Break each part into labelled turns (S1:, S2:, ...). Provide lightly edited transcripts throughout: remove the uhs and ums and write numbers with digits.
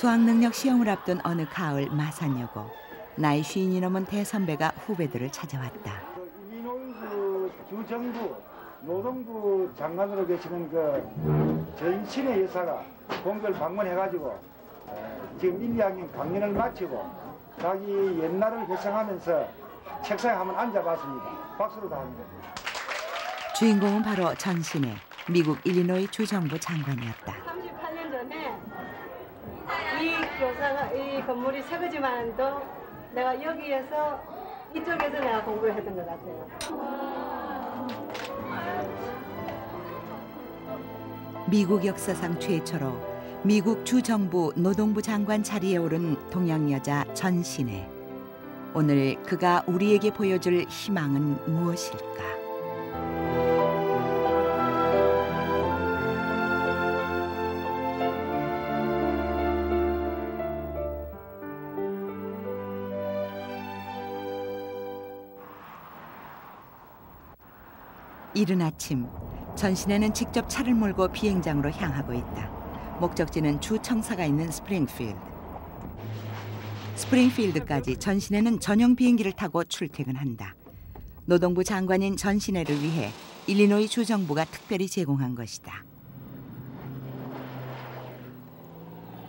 S1: 수학능력 시험을 앞둔 어느 가을 마산여고. 나이 50이 넘은 대선배가 후배들을 찾아왔다.
S2: 이노희 주정부 노동부 장관으로 계시는 그 전신의 여사가 공교를 방문해가지고 지금 1, 2학년 강연을 마치고 자기 옛날을 회상하면서 책상에 한번 앉아봤습니다. 박수로 답합니다.
S1: 주인공은 바로 전신의 미국 일리노이 주정부 장관이었다.
S3: 38년 전에 이 건물이 새거지만도 내가 여기에서 이쪽에서 내가 공부를 했던 것 같아요.
S1: 미국 역사상 최초로 미국 주정부 노동부 장관 자리에 오른 동양 여자 전신혜. 오늘 그가 우리에게 보여줄 희망은 무엇일까? 이른 아침, 전신혜는 직접 차를 몰고 비행장으로 향하고 있다. 목적지는 주 청사가 있는 스프링필드. 스프링필드까지 전신혜는 전용 비행기를 타고 출퇴근한다. 노동부 장관인 전신혜를 위해 일리노이 주정부가 특별히 제공한 것이다.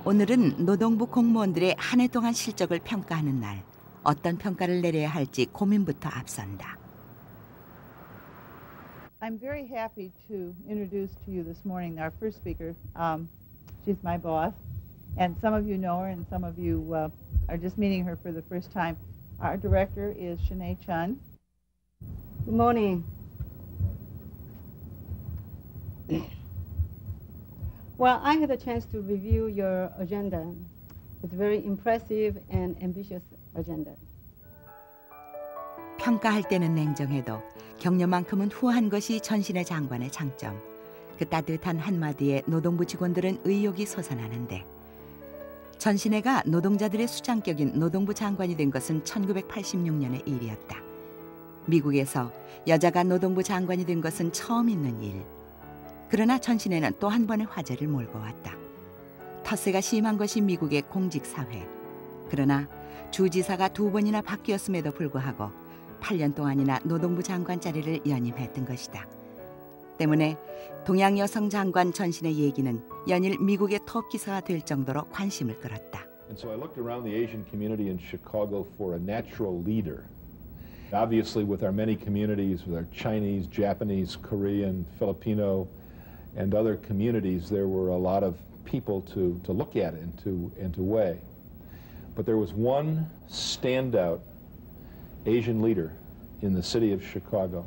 S1: 오늘은 노동부 공무원들의 한 해 동안 실적을 평가하는 날. 어떤 평가를 내려야 할지 고민부터 앞선다.
S4: I'm very happy to introduce to you this morning our first speaker. She's my boss, and some of you know her, and some of you are just meeting her for the first time. Our director is Shanae Chun.
S3: Good morning. Well, I had a chance to review your agenda. It's very impressive and ambitious agenda.
S1: 평가할 때는 냉정해도 격려만큼은 후한 것이 전신혜 장관의 장점. 그 따뜻한 한마디에 노동부 직원들은 의욕이 솟아나는데 전신혜가 노동자들의 수장격인 노동부 장관이 된 것은 1986년의 일이었다. 미국에서 여자가 노동부 장관이 된 것은 처음 있는 일. 그러나 전신혜는 또 한 번의 화제를 몰고 왔다. 텃세가 심한 것이 미국의 공직사회. 그러나 주지사가 2번이나 바뀌었음에도 불구하고 8년 동안이나 노동부 장관 자리를 연임했던 것이다. 때문에 동양 여성 장관 전신의 얘기는 연일 미국의 톱 기사가 될 정도로 관심을 끌었다.
S5: And so I looked around the Asian community in Chicago for a natural leader. Obviously, with our many communities, with our Chinese, Japanese, Korean, Filipino, and other communities, there were a lot of people to look at and to weigh. But there was one standout Asian leader in the city of Chicago,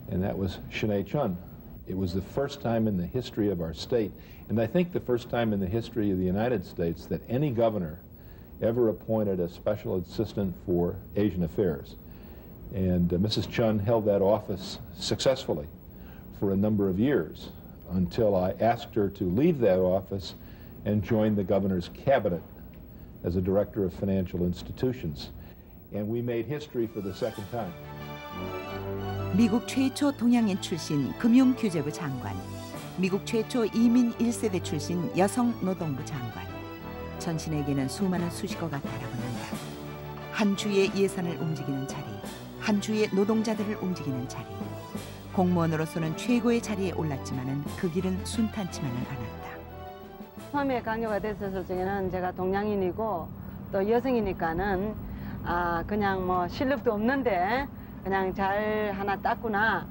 S5: and that was Shanae Chun. It was the first time in the history of our state, and I think the first time in the history of the United States, that any governor ever appointed a special assistant for Asian affairs. And Mrs. Chun held that office successfully for a number of years until I asked her to leave that office and join the governor's cabinet as a director of financial institutions. And we made history for the second time.
S1: 미국 최초 동양인 출신 금융규제부 장관, 미국 최초 이민 1세대 출신 여성 노동부 장관. 전신에게는 수많은 수식어가 따라붙는다. 한 주의 예산을 움직이는 자리, 한 주의 노동자들을 움직이는 자리. 공무원으로서는 최고의 자리에 올랐지만은 그 길은 순탄치만은 않았다.
S3: 처음에 강요가 됐었을 적에는 제가 동양인이고 또 여성이니까는 그냥 뭐 실력도 없는데 그냥 잘 하나 땄구나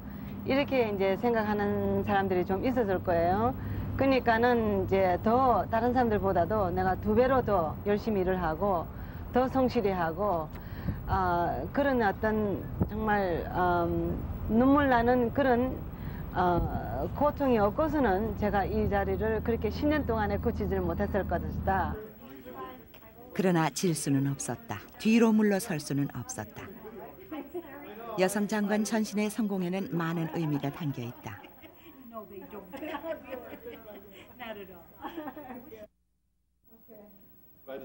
S3: 이렇게 이제 생각하는 사람들이 좀 있었을 거예요. 그러니까는 이제 더 다른 사람들보다도 내가 2배로 더 열심히 일을 하고 더 성실히 하고 그런 어떤 정말 눈물 나는 그런 고통이 없고서는 제가 이 자리를 그렇게 10년 동안에 고치지를 못했을 것이다.
S1: 그러나 질 수는 없었다. 뒤로 물러설 수는 없었다. 여성 장관 전신의 성공에는 많은 의미가 담겨 있다.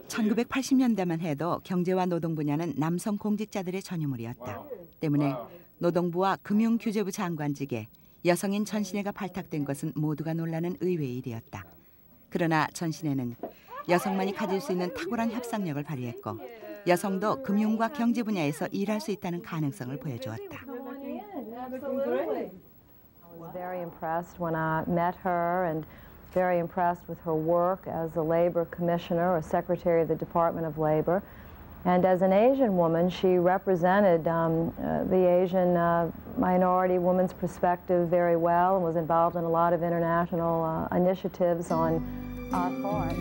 S1: 1980년대만 해도 경제와 노동 분야는 남성 공직자들의 전유물이었다. 때문에 노동부와 금융규제부 장관직에 여성인 전신혜가 발탁된 것은 모두가 놀라는 의외의 일이었다. 그러나 전신혜는 여성만이 가질 수 있는 탁월한 협상력을 발휘했고 여성도 금융과 경제 분야에서 일할 수 있다는 가능성을 보여주었다.
S6: I was very impressed when I met her and very impressed with her work as a labor commissioner or secretary of the Department of Labor. And as an Asian woman, she represented the Asian minority woman's perspective very well and was involved in a lot of international initiatives on our part.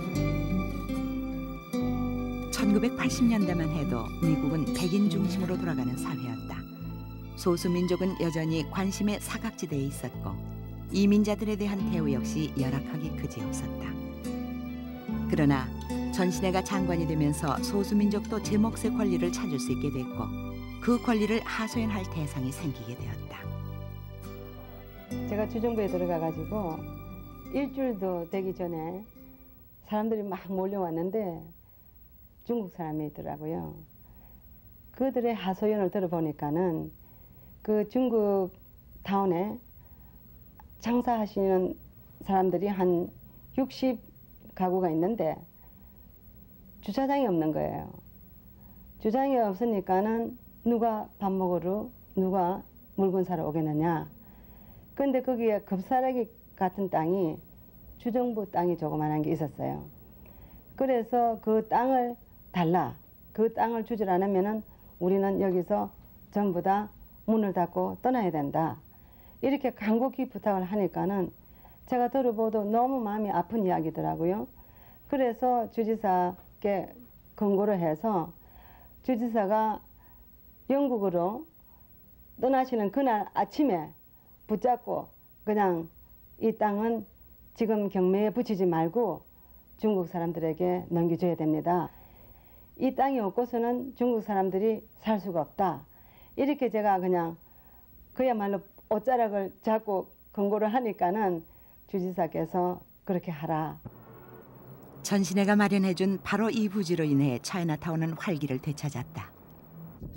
S1: 1980년대만 해도 미국은 백인 중심으로 돌아가는 사회였다. 소수민족은 여전히 관심의 사각지대에 있었고 이민자들에 대한 대우 역시 열악하기 그지없었다. 그러나 전신혜가 장관이 되면서 소수민족도 제 몫의 권리를 찾을 수 있게 됐고 그 권리를 하소연할 대상이 생기게 되었다.
S3: 제가 주정부에 들어가가지고 일주일도 되기 전에 사람들이 막 몰려왔는데 중국 사람이 있더라고요. 그들의 하소연을 들어보니까는 그 중국 타운에 장사하시는 사람들이 한 60가구가 있는데 주차장이 없는 거예요. 주차장이 없으니까는 누가 밥 먹으러 누가 물건 사러 오겠느냐. 근데 거기에 급사라기 같은 땅이 주정부 땅이 조그만한 게 있었어요. 그래서 그 땅을 달라. 그 땅을 주질 않으면은 우리는 여기서 전부 다 문을 닫고 떠나야 된다. 이렇게 간곡히 부탁을 하니까는 제가 들어보도 너무 마음이 아픈 이야기더라고요. 그래서 주지사께 권고를 해서 주지사가 영국으로 떠나시는 그날 아침에 붙잡고 그냥 이 땅은 지금 경매에 붙이지 말고 중국 사람들에게 넘겨줘야 됩니다. 이 땅이 없고서는 중국 사람들이 살 수가 없다. 이렇게 제가 그냥 그야말로 옷자락을 잡고 권고를 하니까는 주지사께서 그렇게 하라.
S1: 전신혜가 마련해준 바로 이 부지로 인해 차이나타운은 활기를 되찾았다.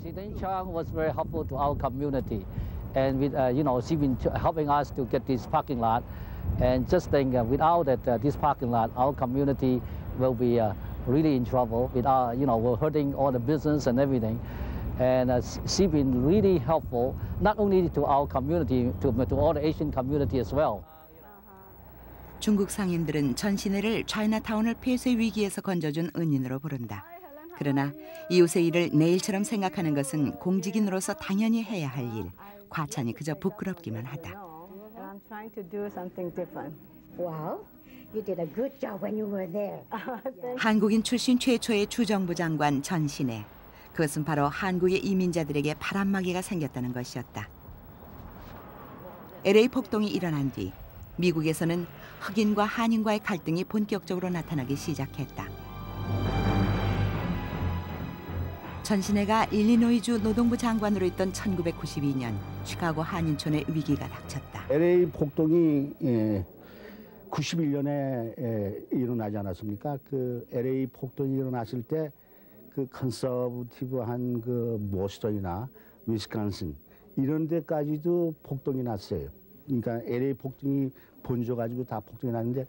S7: Xi Ding-chang was very helpful to our community, and with she's been helping us to get this parking lot. And just think, without this parking lot, our community will be really in trouble. We're hurting all the business and everything. And she's been really helpful, not only to our community, to all the Asian community as well.
S1: 중국 상인들은 전신혜를 차이나타운을 폐쇄 위기에서 건져준 은인으로 부른다. 그러나 이웃의 일을 내일처럼 생각하는 것은 공직인으로서 당연히 해야 할 일. 과찬이 그저 부끄럽기만 하다.
S3: I'm trying to do something different.
S8: Well, you did a good job when you were there.
S1: 한국인 출신 최초의 주정부 장관 전신혜. 그것은 바로 한국의 이민자들에게 바람막이가 생겼다는 것이었다. LA 폭동이 일어난 뒤 미국에서는 흑인과 한인과의 갈등이 본격적으로 나타나기 시작했다. 전신혜가 일리노이주 노동부 장관으로 있던 1992년 시카고 한인촌에 위기가 닥쳤다.
S9: LA 폭동이 91년에 일어나지 않았습니까? 그 LA 폭동이 일어났을 때 그 컨서버티브한 그 보스턴이나 위스콘신 이런 데까지도 폭동이 났어요. 그러니까 LA 폭동이 번져 가지고 다 폭동이 났는데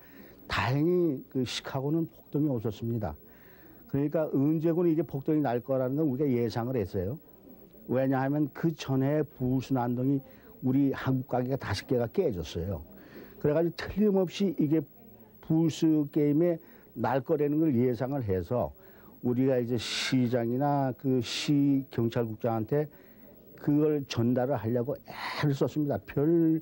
S9: 다행히 그 시카고는 폭동이 없었습니다. 그러니까 언제건 이게 폭동이 날 거라는 건 우리가 예상을 했어요. 왜냐하면 그 전에 부울스 난동이 우리 한국 가게가 5개가 깨졌어요. 그래가지고 틀림없이 이게 부울스 게임에 날 거라는 걸 예상을 해서 우리가 이제 시장이나 그 시 경찰국장한테 그걸 전달을 하려고 애를 썼습니다. 별의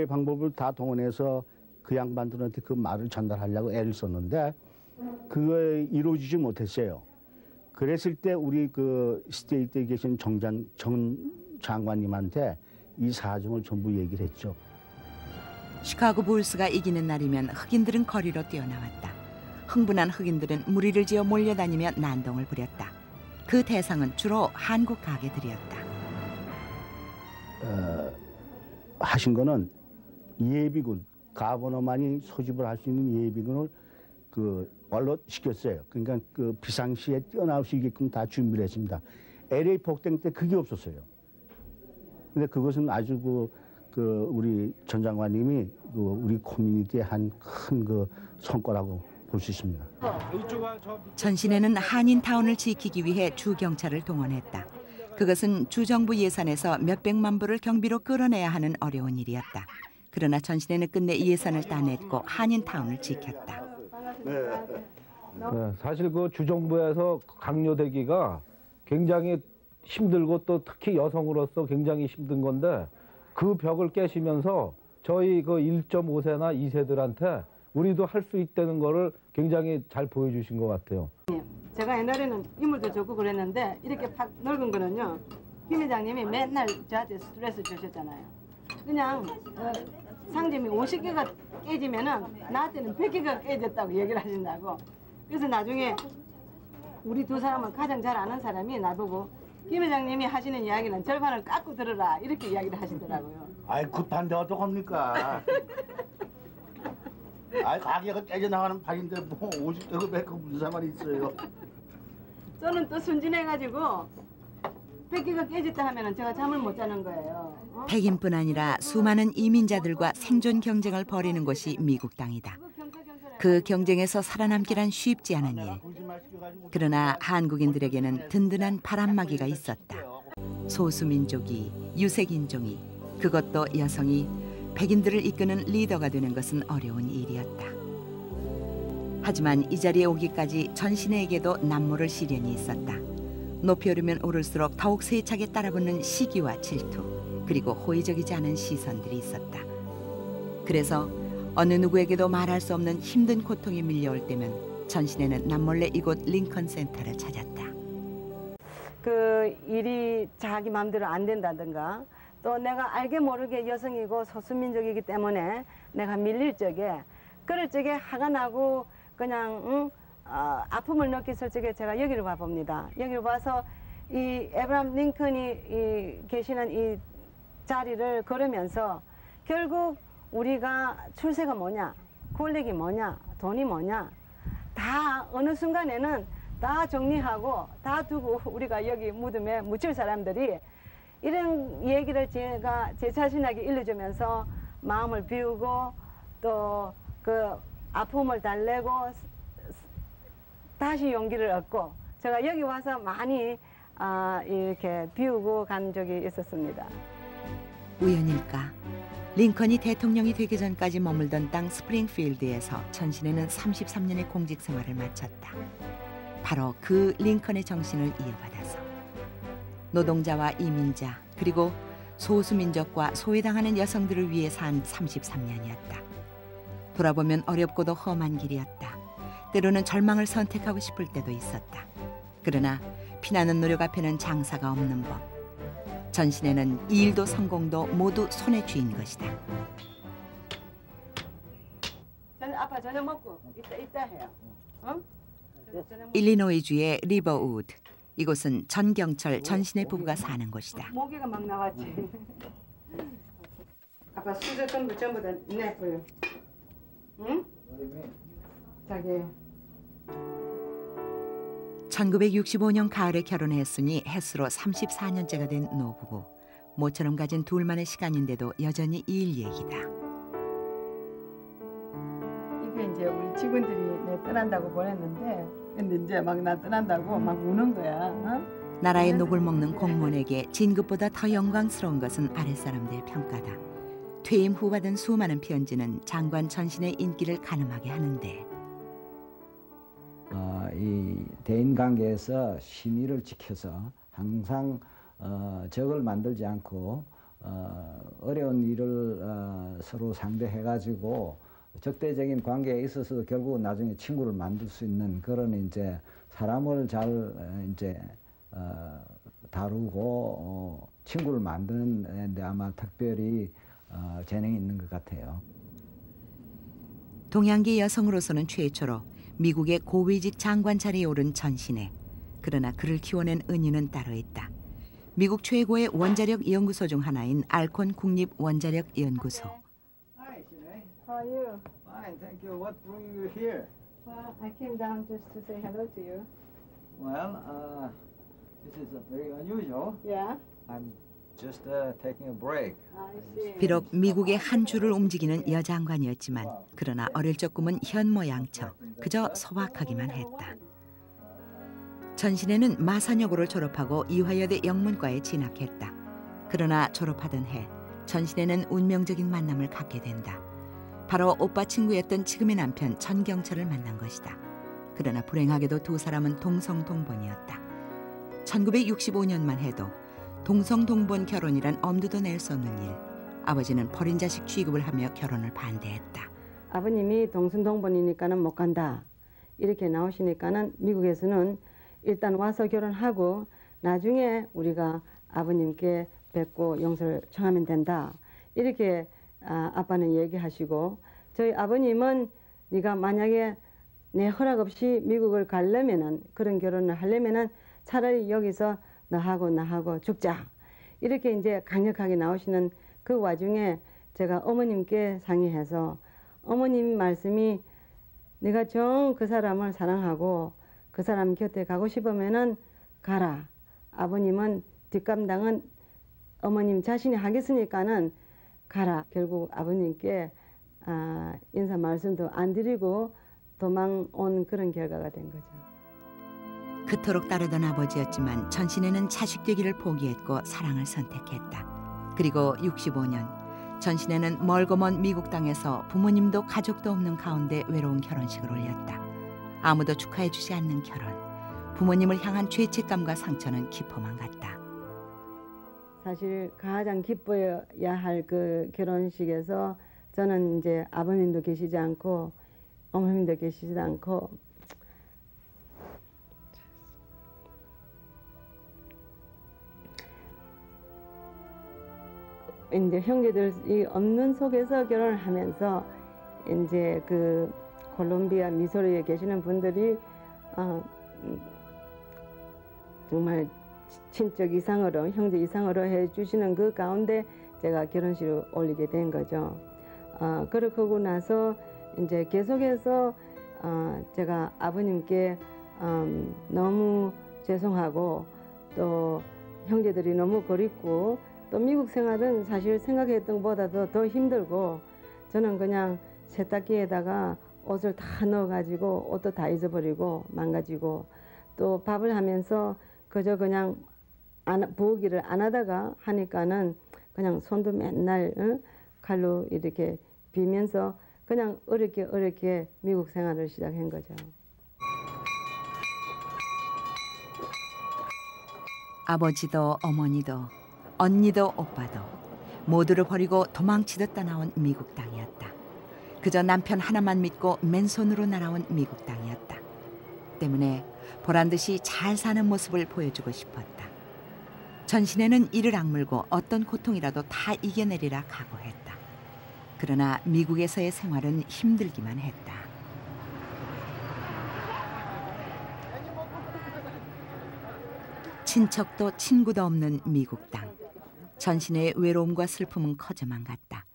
S9: 방법을 다 동원해서 그 양반들한테 그 말을 전달하려고 애를 썼는데 그거 이루어지지 못했어요. 그랬을 때 우리 그 스테이트에 계신 정 장관님한테 이 사정을 전부 얘기를 했죠.
S1: 시카고 불스가 이기는 날이면 흑인들은 거리로 뛰어나왔다. 흥분한 흑인들은 무리를 지어 몰려다니며 난동을 부렸다. 그 대상은 주로 한국 가게들이었다.
S9: 하신 거는 예비군, 가버너만이 소집을 할 수 있는 예비군을 그 완료시켰어요. 그러니까 그 비상시에 뛰어나올 수 있게끔 다 준비를 했습니다. LA 폭동 때 그게 없었어요. 근데 그것은 아주 우리 전 장관님이 우리 커뮤니티의 한 큰 그 성과라고 볼 수 있습니다.
S1: 전신에는 한인타운을 지키기 위해 주 경찰을 동원했다. 그것은 주정부 예산에서 몇백만 불을 경비로 끌어내야 하는 어려운 일이었다. 그러나 전신에는 끝내 이 예산을 따냈고 한인타운을 지켰다.
S10: 네, 사실 그 주정부에서 강요되기가 굉장히 힘들고 또 특히 여성으로서 굉장히 힘든 건데 그 벽을 깨시면서 저희 그 1.5세나 2세들한테 우리도 할 수 있다는 거를 굉장히 잘 보여주신 것 같아요.
S3: 제가 옛날에는 인물도 좋고 그랬는데 이렇게 팍 넓은 거는요. 김 회장님이 맨날 저한테 스트레스 주셨잖아요. 그냥 상점이 50개가 깨지면은 나한테는 100개가 깨졌다고 얘기를 하신다고. 그래서 나중에 우리 두 사람은 가장 잘 아는 사람이 나보고 김 회장님이 하시는 이야기는 절반을 깎고 들으라 이렇게 이야기를 하시더라고요.
S9: 아이 급한데 어떡합니까? 아이 가게가 깨져나가는 판인데 뭐 50개가 100개 무슨 상관이 있어요?
S3: 저는 또 순진해가지고 100개가 깨졌다 하면은 제가 잠을 못 자는 거예요.
S1: 백인뿐 아니라 수많은 이민자들과 생존 경쟁을 벌이는 곳이 미국 땅이다. 그 경쟁에서 살아남기란 쉽지 않은 일. 그러나 한국인들에게는 든든한 바람막이가 있었다. 소수민족이, 유색인종이, 그것도 여성이 백인들을 이끄는 리더가 되는 것은 어려운 일이었다. 하지만 이 자리에 오기까지 전신에게도 남모를 시련이 있었다. 높이 오르면 오를수록 더욱 세차게 따라붙는 시기와 질투, 그리고 호의적이지 않은 시선들이 있었다. 그래서 어느 누구에게도 말할 수 없는 힘든 고통이 밀려올 때면 전신에는 남몰래 이곳 링컨 센터를 찾았다.
S3: 그 일이 자기 마음대로 안 된다든가 또 내가 알게 모르게 여성이고 소수민족이기 때문에 내가 밀릴 적에 그럴 적에 화가 나고 그냥 아픔을 느꼈을 적에 제가 여기로 와봅니다. 여기로 와서 이 에브라함 링컨이 계시는 이 자리를 걸으면서 결국 우리가 출세가 뭐냐, 권력이 뭐냐, 돈이 뭐냐 다 어느 순간에는 다 정리하고 다 두고 우리가 여기 무덤에 묻힐 사람들이 이런 얘기를 제가 제 자신에게 일러주면서 마음을 비우고 또 그 아픔을 달래고 다시 용기를 얻고 제가 여기 와서 많이 이렇게 비우고 간 적이 있었습니다.
S1: 우연일까? 링컨이 대통령이 되기 전까지 머물던 땅 스프링필드에서 전신에는 33년의 공직 생활을 마쳤다. 바로 그 링컨의 정신을 이어받아서 노동자와 이민자 그리고 소수민족과 소외당하는 여성들을 위해 산 33년이었다. 돌아보면 어렵고도 험한 길이었다. 때로는 절망을 선택하고 싶을 때도 있었다. 그러나 피나는 노력 앞에는 장사가 없는 법. 전신에는 이 일도 성공도 모두 손에 쥐인 것이다.
S3: 아빠 저녁 먹고 이따 해요. 어?
S1: 일리노이주의 리버우드. 이곳은 전경철 전신의 부부가 사는 곳이다.
S3: 모기가 막 나왔지. 아빠 수저건 거 전부 다 내버려. 응? 자기.
S1: 1965년 가을에 결혼했으니 햇수로 34년째가 된 노부부. 모처럼 가진 둘만의 시간인데도 여전히 일 얘기다.
S3: 이게 이제 우리 직원들이 내 떠난다고 보냈는데 근데 이제 막 나 떠난다고 막 우는 거야. 어?
S1: 나라의 녹을 먹는 공무원에게 진급보다 더 영광스러운 것은 아랫사람들의 평가다. 퇴임 후 받은 수많은 편지는 장관 전신의 인기를 가늠하게 하는데
S11: 이 대인 관계에서 신의를 지켜서 항상 적을 만들지 않고 어려운 일을 서로 상대해가지고 적대적인 관계에 있어서도 결국은 나중에 친구를 만들 수 있는 그런 이제 사람을 잘 이제 다루고 친구를 만드는 데 아마 특별히 재능이 있는 것 같아요.
S1: 동양계 여성으로서는 최초로 미국의 고위직 장관 자리에 오른 전신혜. 그러나 그를 키워낸 은유는 따로 있다. 미국 최고의 원자력 연구소 중 하나인 알콘 국립 원자력 연구소.
S3: Hi, Sinead. How are you?
S12: Fine, thank you. What brought you here?
S3: Well, I came down just to say hello to you.
S12: Well, this is very unusual.
S3: Yeah.
S12: I'm just taking a break.
S1: 비록 미국의 한 주를 움직이는 여장관이었지만 그러나 어릴 적 꿈은 현모양처 그저 소박하기만 했다. 전신애는 마산여고를 졸업하고 이화여대 영문과에 진학했다. 그러나 졸업하던 해 전신애는 운명적인 만남을 갖게 된다. 바로 오빠 친구였던 지금의 남편 전경철을 만난 것이다. 그러나 불행하게도 두 사람은 동성동본이었다. 1965년만 해도 동성동본 결혼이란 엄두도 낼 수 없는 일. 아버지는 버린 자식 취급을 하며 결혼을 반대했다.
S3: 아버님이 동성동본이니까는 못 간다. 이렇게 나오시니까는 미국에서는 일단 와서 결혼하고 나중에 우리가 아버님께 뵙고 용서를 청하면 된다. 이렇게 아빠는 얘기하시고 저희 아버님은 네가 만약에 내 허락 없이 미국을 가려면은 그런 결혼을 하려면은 차라리 여기서 너하고 나하고 죽자. 이렇게 이제 강력하게 나오시는 그 와중에 제가 어머님께 상의해서 어머님 말씀이 네가 정 그 사람을 사랑하고 그 사람 곁에 가고 싶으면은 가라. 아버님은 뒷감당은 어머님 자신이 하겠으니까는 가라. 결국 아버님께 인사 말씀도 안 드리고 도망 온 그런 결과가 된 거죠.
S1: 그토록 따르던 아버지였지만 전신애는 자식 되기를 포기했고 사랑을 선택했다. 그리고 65년 전신애는 멀고 먼 미국 땅에서 부모님도 가족도 없는 가운데 외로운 결혼식을 올렸다. 아무도 축하해 주지 않는 결혼. 부모님을 향한 죄책감과 상처는 깊어만 갔다.
S3: 사실 가장 기뻐야 할 그 결혼식에서 저는 이제 아버님도 계시지 않고 어머님도 계시지 않고 이제 형제들이 없는 속에서 결혼을 하면서 이제 그 콜롬비아 미소리에 계시는 분들이 정말 친척 이상으로 형제 이상으로 해주시는 그 가운데 제가 결혼식을 올리게 된 거죠. 그러고 나서 이제 계속해서 제가 아버님께 너무 죄송하고 또 형제들이 너무 그립고 또 미국 생활은 사실 생각했던 것보다도 더 힘들고 저는 그냥 세탁기에다가 옷을 다 넣어가지고 옷도 다 잊어버리고 망가지고 또 밥을 하면서 그저 그냥 부엌일을 안 하다가 하니까는 그냥 손도 맨날 칼로 이렇게 비면서 그냥 어렵게 미국 생활을 시작한 거죠.
S1: 아버지도 어머니도 언니도 오빠도 모두를 버리고 도망치듯 떠나온 미국 땅이었다. 그저 남편 하나만 믿고 맨손으로 날아온 미국 땅이었다. 때문에 보란듯이 잘 사는 모습을 보여주고 싶었다. 전신애는 이를 악물고 어떤 고통이라도 다 이겨내리라 각오했다. 그러나 미국에서의 생활은 힘들기만 했다. 친척도 친구도 없는 미국 땅. 전신애의 외로움과 슬픔은 커져만 갔다.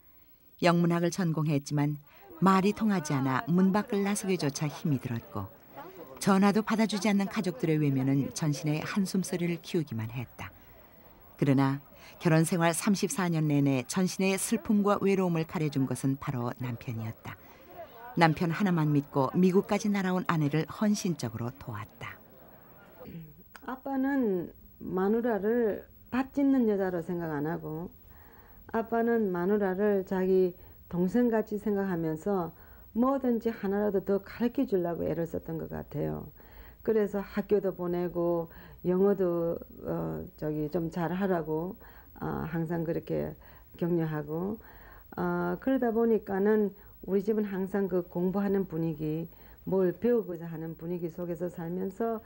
S1: 영문학을 전공했지만 말이 통하지 않아 문 밖을 나서기조차 힘이 들었고 전화도 받아주지 않는 가족들의 외면은 전신애의 한숨소리를 키우기만 했다. 그러나 결혼 생활 34년 내내 전신애의 슬픔과 외로움을 가려준 것은 바로 남편이었다. 남편 하나만 믿고 미국까지 날아온 아내를 헌신적으로 도왔다.
S3: 아빠는 마누라를 밥 짓는 여자로 생각 안 하고 아빠는 마누라를 자기 동생같이 생각하면서 뭐든지 하나라도 더 가르쳐 주려고 애를 썼던 것 같아요. 그래서 학교도 보내고 영어도 좀 잘하라고 항상 그렇게 격려하고 그러다 보니까는 우리 집은 항상 그 공부하는 분위기, 뭘 배우고자 하는 분위기 속에서 살면서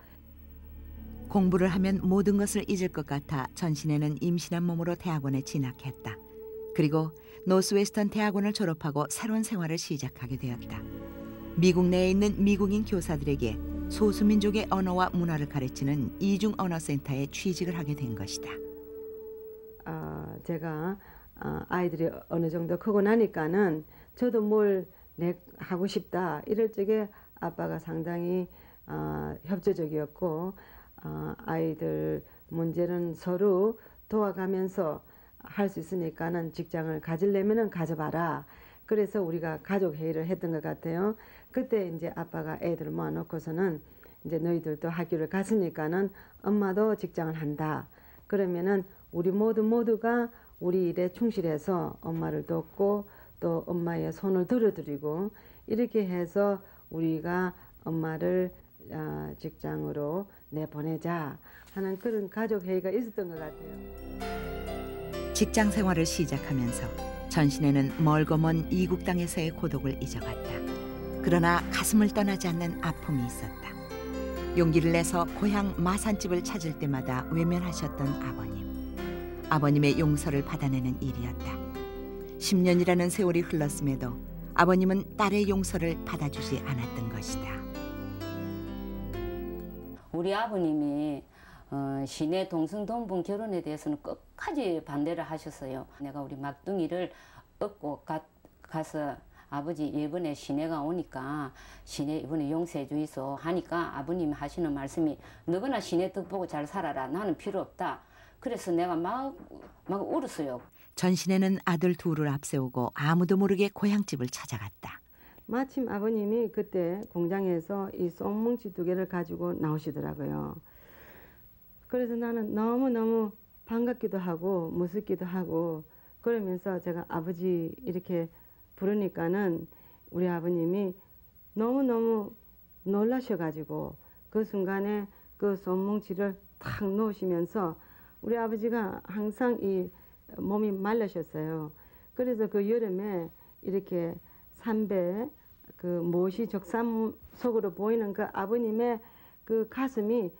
S1: 공부를 하면 모든 것을 잊을 것 같아 전신애는 임신한 몸으로 대학원에 진학했다. 그리고 노스웨스턴 대학원을 졸업하고 새로운 생활을 시작하게 되었다. 미국 내에 있는 미국인 교사들에게 소수민족의 언어와 문화를 가르치는 이중 언어센터에 취직을 하게 된 것이다.
S3: 제가 아이들이 어느 정도 크고 나니까는 저도 뭘 하고 싶다 이럴 적에 아빠가 상당히 협조적이었고 아이들 문제는 서로 도와가면서 할 수 있으니까는 직장을 가지려면은 가져봐라. 그래서 우리가 가족 회의를 했던 것 같아요. 그때 이제 아빠가 애들을 모아놓고서는 이제 너희들도 학교를 갔으니까는 엄마도 직장을 한다. 그러면은 우리 모두가 우리 일에 충실해서 엄마를 돕고 또 엄마의 손을 들어드리고 이렇게 해서 우리가 엄마를 직장으로 내보내자 하는 그런 가족 회의가 있었던 것 같아요.
S1: 직장 생활을 시작하면서 전신에는 멀고 먼 이국 땅에서의 고독을 잊어갔다. 그러나 가슴을 떠나지 않는 아픔이 있었다. 용기를 내서 고향 마산집을 찾을 때마다 외면하셨던 아버님. 아버님의 용서를 받아내는 일이었다. 10년이라는 세월이 흘렀음에도 아버님은 딸의 용서를 받아주지 않았던 것이다.
S13: 우리 아버님이 시내 동승동분 결혼에 대해서는 끝까지 반대를 하셨어요. 내가 우리 막둥이를 얻고 가서 아버지 이번에 시내가 오니까 시내 이번에 용서해 주이소 하니까 아버님이 하시는 말씀이 너거나 시내 뜻 보고 잘 살아라. 나는 필요 없다. 그래서 내가 막 울었어요.
S1: 전신에는 아들 둘을 앞세우고 아무도 모르게 고향집을 찾아갔다.
S3: 마침 아버님이 그때 공장에서 이 쏨뭉치 2개를 가지고 나오시더라고요. 그래서 나는 너무너무 반갑기도 하고 무섭기도 하고 그러면서 제가 아버지 이렇게 부르니까는 우리 아버님이 너무너무 놀라셔가지고 그 순간에 그 쏨뭉치를 탁 놓으시면서 우리 아버지가 항상 이 몸이 말라셨어요. 그래서 그 여름에 이렇게 삼배 그 못이 적삼 속으로 보이는 그 아버님의 그 가슴이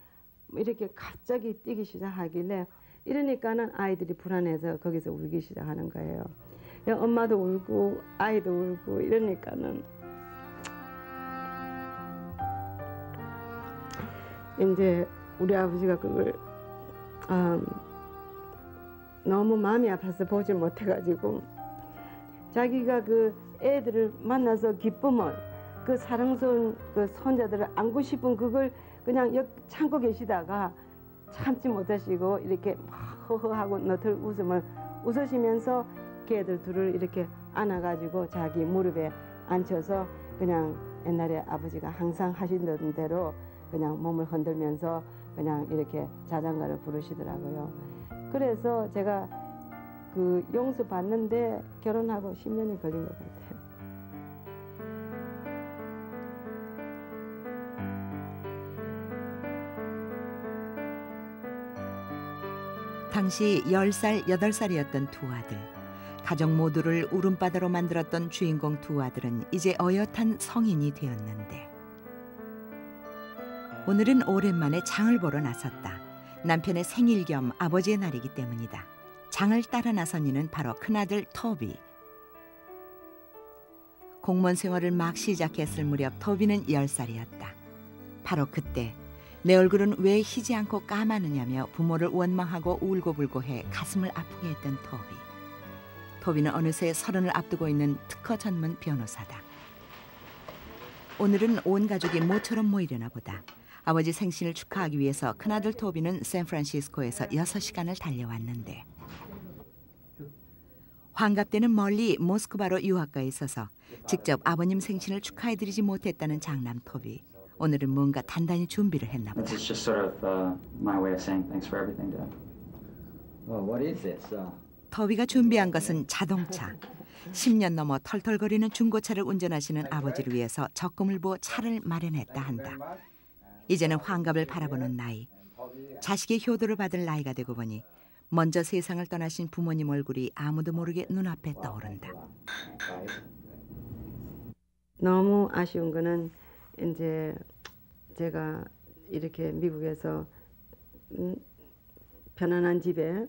S3: 이렇게 갑자기 뛰기 시작하길래 이러니까는 아이들이 불안해서 거기서 울기 시작하는 거예요. 엄마도 울고 아이도 울고 이러니까는 이제 우리 아버지가 그걸 너무 마음이 아파서 보질 못해가지고 자기가 그 애들을 만나서 기쁨을 그 사랑스러운 그 손자들을 안고 싶은 그걸 그냥 참고 계시다가 참지 못하시고 이렇게 막 허허하고 너털 웃음을 웃으시면서 걔들 둘을 이렇게 안아가지고 자기 무릎에 앉혀서 그냥 옛날에 아버지가 항상 하시던 대로 그냥 몸을 흔들면서 그냥 이렇게 자장가를 부르시더라고요. 그래서 제가 그 용서 받는데 결혼하고 10년이 걸린 것 같아요.
S1: 당시 10살, 8살이었던 두 아들. 가족 모두를 울음바다로 만들었던 주인공 두 아들은 이제 어엿한 성인이 되었는데 오늘은 오랜만에 장을 보러 나섰다. 남편의 생일 겸 아버지의 날이기 때문이다. 장을 따라 나선 이는 바로 큰아들 토비. 공무원 생활을 막 시작했을 무렵 토비는 10살이었다. 바로 그때 내 얼굴은 왜 희지 않고 까마느냐며 부모를 원망하고 울고불고 해 가슴을 아프게 했던 토비. 토비는 어느새 30을 앞두고 있는 특허 전문 변호사다. 오늘은 온 가족이 모처럼 모이려나 보다. 아버지 생신을 축하하기 위해서 큰아들 토비는 샌프란시스코에서 6시간을 달려왔는데 환갑 때는 멀리 모스크바로 유학가 있어서 직접 아버님 생신을 축하해드리지 못했다는 장남 토비. 오늘은 뭔가 단단히 준비를 했나 보다.
S14: It's just sort of my way of saying thanks for everything, Dad.
S11: Well, what is this?
S1: 토비가 준비한 것은 자동차. 10년 넘어 털털거리는 중고차를 운전하시는 아버지를 위해서 적금을 부어 차를 마련했다 한다. 이제는 환갑을 바라보는 나이. 자식의 효도를 받을 나이가 되고 보니 먼저 세상을 떠나신 부모님 얼굴이 아무도 모르게 눈앞에 떠오른다.
S3: 너무 아쉬운 거는 이제 제가 이렇게 미국에서 편안한 집에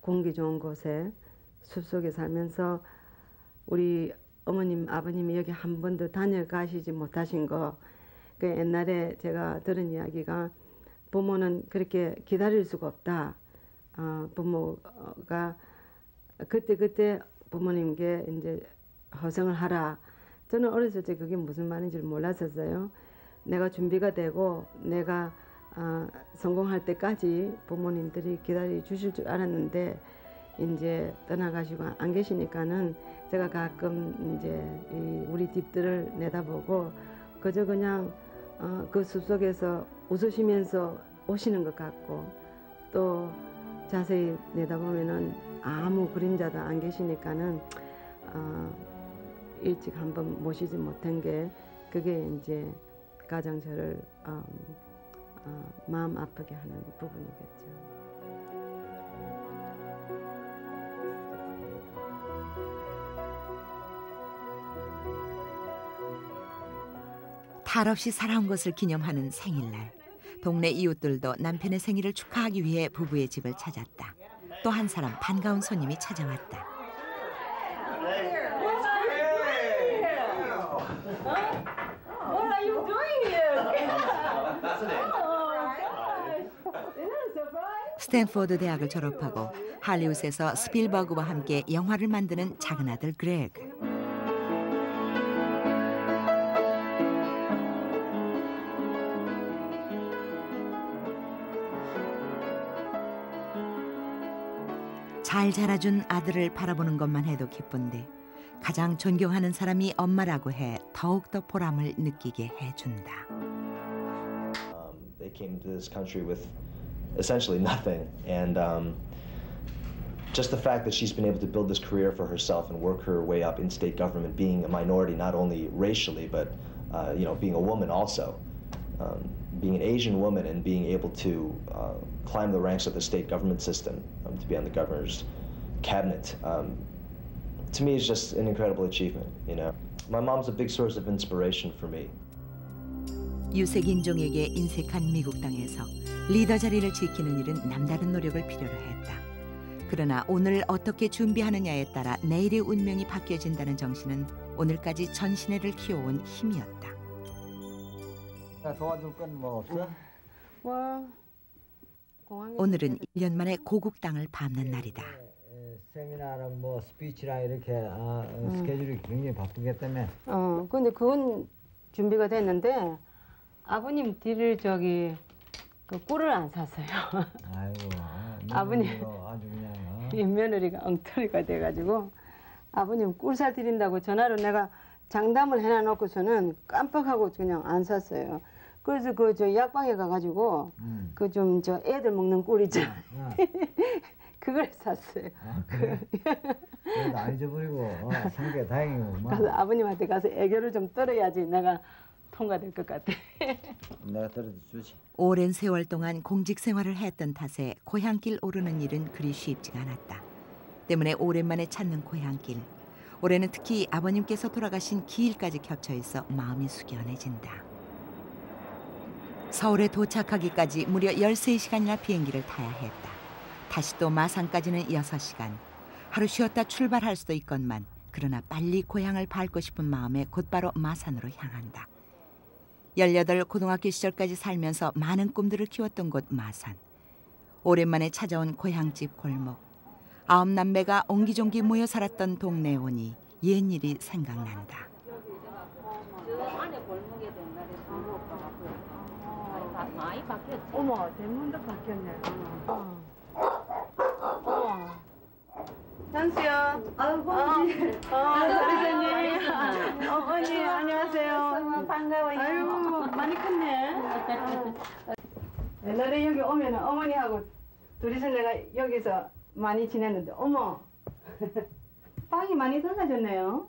S3: 공기 좋은 곳에 숲속에 살면서 우리 어머님 아버님이 여기 한 번도 다녀가시지 못하신 거, 그 옛날에 제가 들은 이야기가 부모는 그렇게 기다릴 수가 없다. 부모가 그때 부모님께 이제 허생을 하라. 저는 어렸을 때 그게 무슨 말인지 몰랐었어요. 내가 준비가 되고 내가 성공할 때까지 부모님들이 기다려 주실 줄 알았는데 이제 떠나가시고 안 계시니까는 제가 가끔 이제 우리 뒷뜰을 내다보고 그저 그냥 그 숲속에서 웃으시면서 오시는 것 같고 또 자세히 내다보면은 아무 그림자도 안 계시니까는 일찍 한번 모시지 못한 게 그게 이제 가장 저를 마음 아프게 하는 부분이겠죠.
S1: 탈 없이 살아온 것을 기념하는 생일날. 동네 이웃들도 남편의 생일을 축하하기 위해 부부의 집을 찾았다. 또 한 사람 반가운 손님이 찾아왔다.
S3: What are you doing here?
S1: 스탠포드 대학을 졸업하고 할리우드에서 스필버그와 함께 영화를 만드는 작은 아들 그레그. 잘 자라준 아들을 바라보는 것만 해도 기쁜데 가장 존경하는 사람이 엄마라고 해 더욱더 보람을 느끼게 해준다.
S15: They came to this country with essentially nothing, and just the fact that she's been able to build this career for herself and work her way up in state government, being a minority not only racially but being a woman also, being an Asian woman and being able to climb the ranks of the state government system, to be on the governor's cabinet, to me is just an incredible achievement. My mom's a big source of inspiration for me.
S1: 유색 인종에게 인색한 미국 땅에서 리더 자리를 지키는 일은 남다른 노력을 필요로 했다. 그러나 오늘 어떻게 준비하느냐에 따라 내일의 운명이 바뀌어진다는 정신은 오늘까지 전신애를 키워온 힘이었다.
S12: 도와줄 건 뭐 없어?
S1: 오늘은 1년 만에 고국 땅을 밟는 날이다.
S12: 세미나랑 뭐 스피치랑 이렇게 스케줄이 굉장히 바쁘겠다며.
S3: 근데 그건 준비가 됐는데 아버님 뒤를 그 꿀을 안 샀어요.
S12: 아이고.
S3: 아버님
S12: 아주 그냥.
S3: 며느리가 엉터리가 돼가지고 아버님 꿀 사 드린다고 전화로 내가 장담을 해놔놓고서는 깜빡하고 그냥 안 샀어요. 그래서 저 약방에 가가지고 그 좀 저 애들 먹는 꿀 있잖아요. 그걸 샀어요.
S12: 그래? 그래도 안 잊어버리고 상쾌 다행이고.
S3: 가서 아버님한테 가서 애교를 좀 떨어야지 내가 통과될 것 같아.
S12: 내가 떨어도 주지.
S1: 오랜 세월 동안 공직 생활을 했던 탓에 고향길 오르는 일은 그리 쉽지가 않았다. 때문에 오랜만에 찾는 고향길. 올해는 특히 아버님께서 돌아가신 기일까지 겹쳐 있어 마음이 숙연해진다. 서울에 도착하기까지 무려 13시간이나 비행기를 타야 했다. 다시 또 마산까지는 6시간. 하루 쉬었다 출발할 수도 있건만 그러나 빨리 고향을 밟고 싶은 마음에 곧바로 마산으로 향한다. 18 고등학교 시절까지 살면서 많은 꿈들을 키웠던 곳 마산. 오랜만에 찾아온 고향집 골목. 9남매가 옹기종기 모여 살았던 동네에 오니 옛일이 생각난다.
S3: 많이 바뀌었지. 어머, 대문도 바뀌었네. 현수야. 아이고, 언니. 선생님. 언니, 안녕하세요. 반가워요. 아유, 많이 컸네. 옛날에 여기 오면 어머니하고 둘이서 내가 여기서 많이 지냈는데, 어머. 방이 많이 달라졌네요.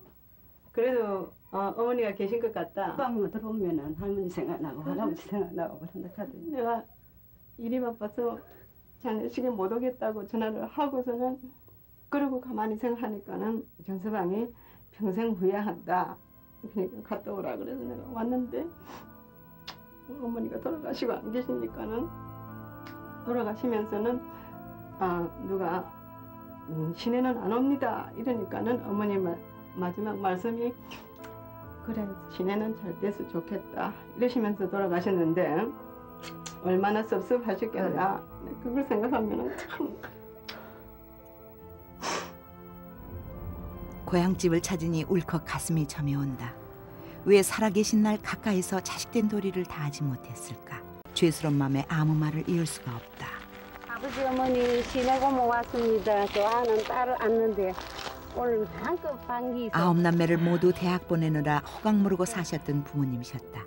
S3: 그래도 어머니가 계신 것 같다.
S16: 방으로 들어오면 할머니 생각나고 할아버지 생각나고 그런다 카더니
S3: 내가 일이 바빠서 저녁시계 못 오겠다고 전화를 하고서는 그러고 가만히 생각하니까는 정서방이 평생 후회한다. 그러니까 갔다 오라 그래서 내가 왔는데 어머니가 돌아가시고 안 계시니까는 돌아가시면서는 누가 시내는 안 옵니다 이러니까는 어머니 마지막 말씀이 그래 시내는 잘 돼서 좋겠다 이러시면서 돌아가셨는데 얼마나 섭섭하셨겠나. 그걸 생각하면 참.
S1: 고향집을 찾으니 울컥 가슴이 저며온다. 왜 살아계신 날 가까이서 자식된 도리를 다하지 못했을까. 죄스러운 마음에 아무 말을 이을 수가 없다.
S16: 아버지 어머니 시내 고모 왔습니다. 좋아하는 딸을 안는데 오늘 한껏 반기.
S1: 9남매를 모두 대학 보내느라 호강 모르고 사셨던 부모님이셨다.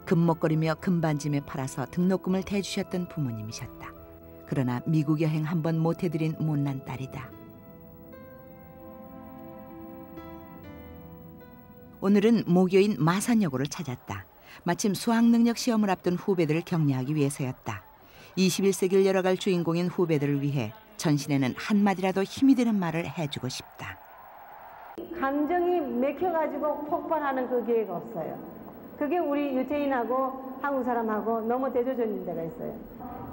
S1: 금목걸이며 금반지며 팔아서 등록금을 대주셨던 부모님이셨다. 그러나 미국 여행 한 번 못 해드린 못난 딸이다. 오늘은 모교인 마산여고를 찾았다. 마침 수학능력 시험을 앞둔 후배들을 격려하기 위해서였다. 21세기를 열어갈 주인공인 후배들을 위해 전신에는 한마디라도 힘이 되는 말을 해주고 싶다.
S3: 감정이 맥혀가지고 폭발하는 그 기회가 없어요. 그게 우리 유태인하고 한국 사람하고 너무 대조적인 데가 있어요.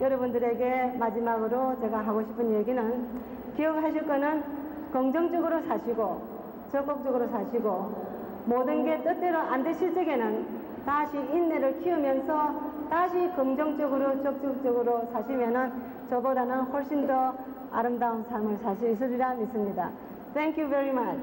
S3: 여러분들에게 마지막으로 제가 하고 싶은 얘기는 기억하실 거는 긍정적으로 사시고 적극적으로 사시고 모든 게 뜻대로 안 되실 적에는 다시 인내를 키우면서 다시 긍정적으로 적극적으로 사시면은 저보다는 훨씬 더 아름다운 삶을 살 수 있으리라 믿습니다. Thank you very much.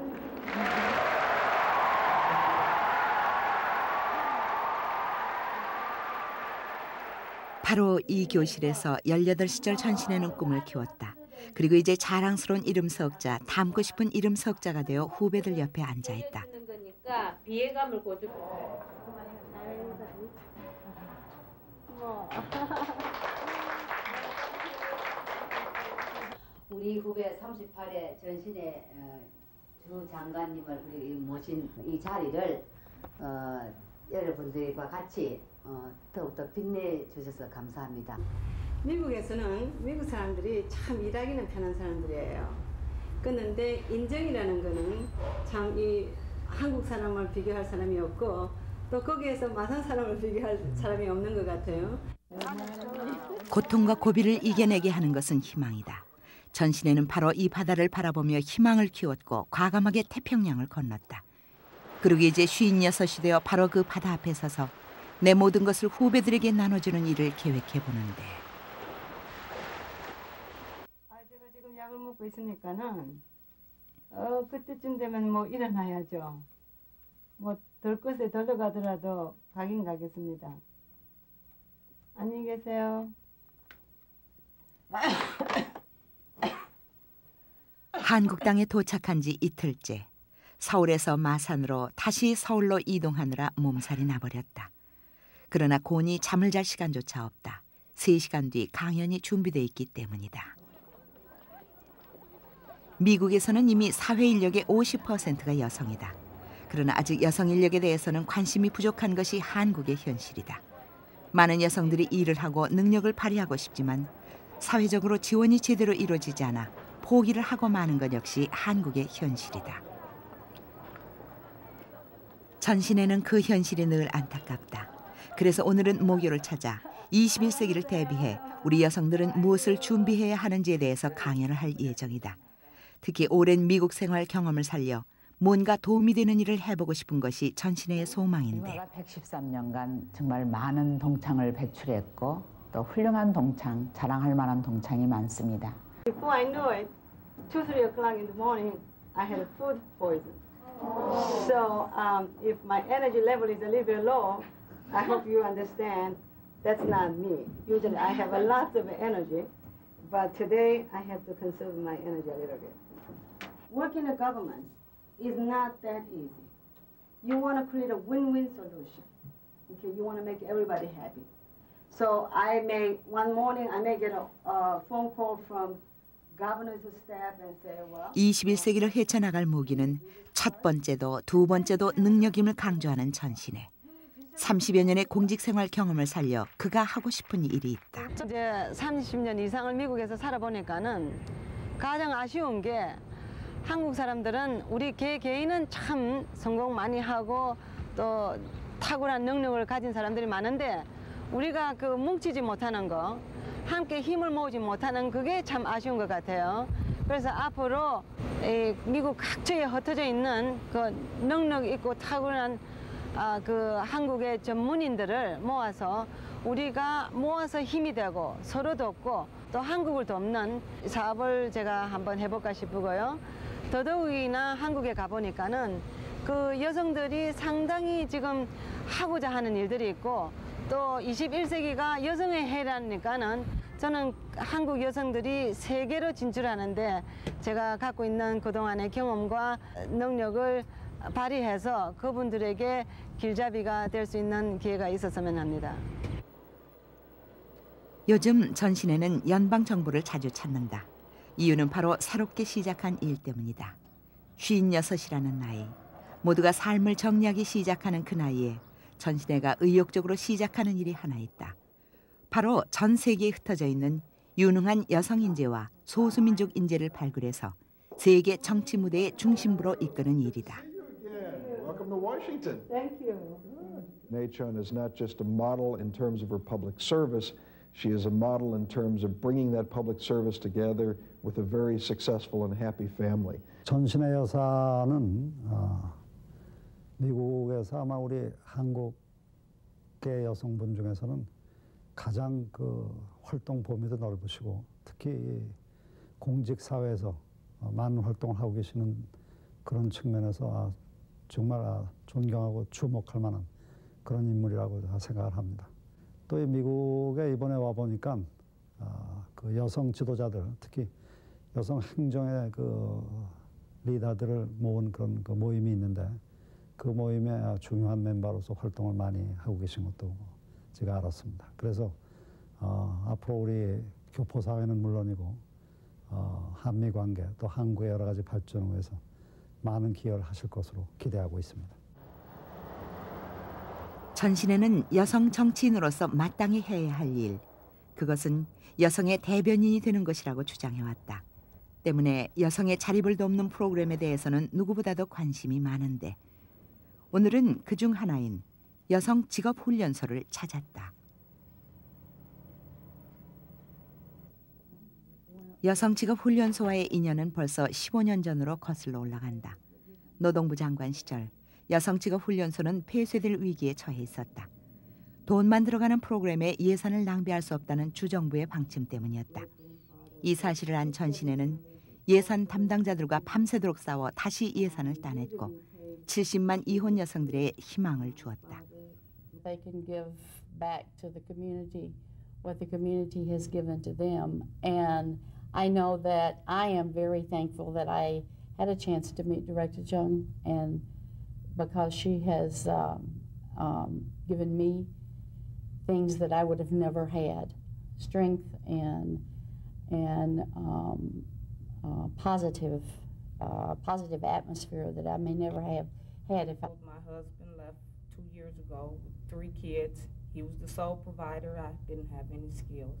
S1: 바로 이 교실에서 18시절 전신에는 꿈을 키웠다. 그리고 이제 자랑스러운 이름석자, 닮고 싶은 이름석자가 되어 후배들 옆에 앉아있다.
S16: 비애감을 고주.
S17: 우리 후배 38회 전신의 주 장관님을 모신 이 자리를 여러분들과 같이 더욱더 빛내주셔서 감사합니다.
S3: 미국에서는 미국 사람들이 참 일하기는 편한 사람들이에요. 그런데 인정이라는 거는 참 이 한국 사람을 비교할 사람이 없고 또 거기에서 마산 사람을 비교할 사람이 없는 것 같아요.
S1: 고통과 고비를 이겨내게 하는 것은 희망이다. 전신에는 바로 이 바다를 바라보며 희망을 키웠고 과감하게 태평양을 건넜다. 그리고 이제 56이 되어 바로 그 바다 앞에 서서 내 모든 것을 후배들에게 나눠주는 일을 계획해보는데.
S3: 제가 지금 약을 먹고 있으니까는 그때쯤 되면 뭐 일어나야죠. 뭐 덜 것에 덜러 가더라도 가긴 가겠습니다. 안녕히 계세요.
S1: 한국 땅에 도착한 지 이틀째. 서울에서 마산으로 다시 서울로 이동하느라 몸살이 나버렸다. 그러나 곤히 잠을 잘 시간조차 없다. 3시간 뒤 강연이 준비돼 있기 때문이다. 미국에서는 이미 사회 인력의 50%가 여성이다. 그러나 아직 여성 인력에 대해서는 관심이 부족한 것이 한국의 현실이다. 많은 여성들이 일을 하고 능력을 발휘하고 싶지만 사회적으로 지원이 제대로 이루어지지 않아 포기를 하고 마는 것 역시 한국의 현실이다. 전신에는 그 현실이 늘 안타깝다. 그래서 오늘은 모교를 찾아 21세기를 대비해 우리 여성들은 무엇을 준비해야 하는지에 대해서 강연을 할 예정이다. 특히 오랜 미국 생활 경험을 살려 뭔가 도움이 되는 일을 해보고 싶은 것이 전신의 소망인데.
S18: 113년간 정말 많은 동창을 배출했고 또 훌륭한 동창, 자랑할 만한 동창이 많습니다.
S3: Before I knew it, 2, 3 o'clock in the morning, I had a food poison. So if my energy level is a little bit low, I hope you understand that's not me. Usually I have a lot of energy, but today I have to conserve my energy a little bit. Working in government is not that easy. You want to create a win-win solution. Okay, you want to make everybody happy. So one morning I may get a phone call from governor's staff and say, well.
S1: 21세기를 헤쳐나갈 무기는 첫 번째도 두 번째도 능력임을 강조하는 전신에 30여 년의 공직생활 경험을 살려 그가 하고 싶은 일이 있다.
S3: 이제 30년 이상을 미국에서 살아보니까는 가장 아쉬운 게 한국 사람들은 우리 개인은 참 성공 많이 하고 또 탁월한 능력을 가진 사람들이 많은데 우리가 그 뭉치지 못하는 거, 함께 힘을 모으지 못하는 그게 참 아쉬운 것 같아요. 그래서 앞으로 미국 각처에 흩어져 있는 그 능력 있고 탁월한 그 한국의 전문인들을 모아서 우리가 모아서 힘이 되고 서로 돕고 또 한국을 돕는 사업을 제가 한번 해볼까 싶고요. 더더욱이나 한국에 가보니까는 그 여성들이 상당히 지금 하고자 하는 일들이 있고 또 21세기가 여성의 해라니까는 저는 한국 여성들이 세계로 진출하는데 제가 갖고 있는 그동안의 경험과 능력을 발휘해서 그분들에게 길잡이가 될 수 있는 기회가 있었으면 합니다.
S1: 요즘 전신에는 연방 정부를 자주 찾는다. 이유는 바로 새롭게 시작한 일 때문이다. 56이라는 나이, 모두가 삶을 정리하기 시작하는 그 나이에 전신애가 의욕적으로 시작하는 일이 하나 있다. 바로 전 세계에 흩어져 있는 유능한 여성 인재와 소수민족 인재를 발굴해서 세계 정치 무대의 중심부로 이끄는 일이다.
S19: Welcome to Washington.
S4: Thank you.
S19: Mae Chun is not just a model in terms of her public service. She is a model in terms of bringing that public service together with a very successful and happy family.
S20: 전신애 여사는 미국에서 아마 우리 한국계 여성분 중에서는 가장 그 활동 범위도 넓으시고 특히 공직 사회에서 많은 활동을 하고 계시는 그런 측면에서 정말 존경하고 주목할 만한 그런 인물이라고 생각을 합니다. 또 미국에 이번에 와 보니까 그 여성 지도자들, 특히 여성 행정의 그 리더들을 모은 그런 그 모임이 있는데 그 모임의 중요한 멤버로서 활동을 많이 하고 계신 것도 제가 알았습니다. 그래서 앞으로 우리 교포 사회는 물론이고 한미 관계 또 한국의 여러 가지 발전을 위해서 많은 기여를 하실 것으로 기대하고 있습니다.
S1: 전신애는 여성 정치인으로서 마땅히 해야 할 일, 그것은 여성의 대변인이 되는 것이라고 주장해왔다. 때문에 여성의 자립을 돕는 프로그램에 대해서는 누구보다도 관심이 많은데 오늘은 그중 하나인 여성 직업훈련소를 찾았다. 여성 직업훈련소와의 인연은 벌써 15년 전으로 거슬러 올라간다. 노동부 장관 시절 여성 직업훈련소는 폐쇄될 위기에 처해 있었다. 돈만 들어가는 프로그램에 예산을 낭비할 수 없다는 주정부의 방침 때문이었다. 이 사실을 안 전신애는 예산 담당자들과 밤새도록 싸워 다시 예산을 따냈고 70만 이혼 여성들의 희망을 주었다.
S21: They can give back to the community what the community has given to them, and I know that I am very thankful that I had a chance to meet Director Chung, and because she has given me things that I would have never had, strength and positive atmosphere that I may never have had if I.
S22: My husband left 2 years ago with 3 kids. He was the sole provider. I didn't have any skills.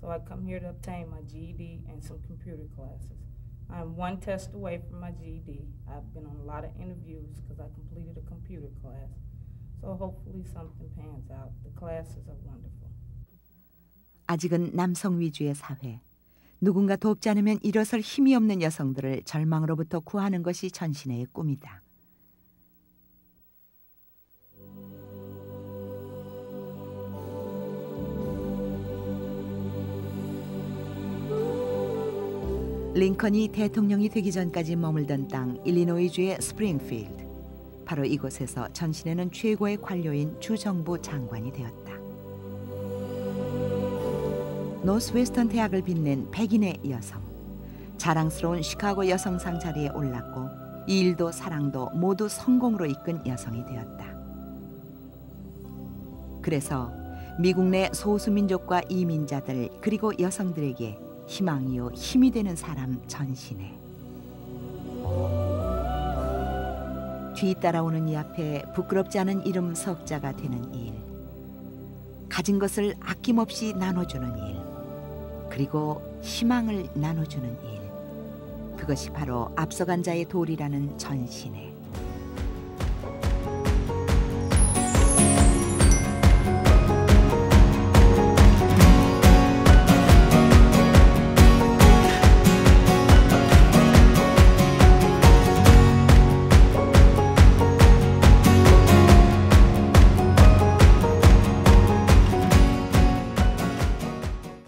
S22: So I come here to obtain my GED and some computer classes. I'm 1 test away from my GED. I've been on a lot of interviews because I completed a computer class. So hopefully something pans out. The classes are wonderful.
S1: 아직은 남성 위주의 사회. 누군가 돕지 않으면 일어설 힘이 없는 여성들을 절망으로부터 구하는 것이 전신애의 꿈이다. 링컨이 대통령이 되기 전까지 머물던 땅 일리노이주의 스프링필드. 바로 이곳에서 전신애는 최고의 관료인 주정부 장관이 되었다. 노스웨스턴 대학을 빛낸 백인의 여성. 자랑스러운 시카고 여성상 자리에 올랐고 이 일도 사랑도 모두 성공으로 이끈 여성이 되었다. 그래서 미국 내 소수민족과 이민자들 그리고 여성들에게 희망이요 힘이 되는 사람 전신애. 뒤따라오는 이 앞에 부끄럽지 않은 이름 석자가 되는 일. 가진 것을 아낌없이 나눠주는 일. 그리고 희망을 나눠주는 일. 그것이 바로 앞서간 자의 도리라는 전신애.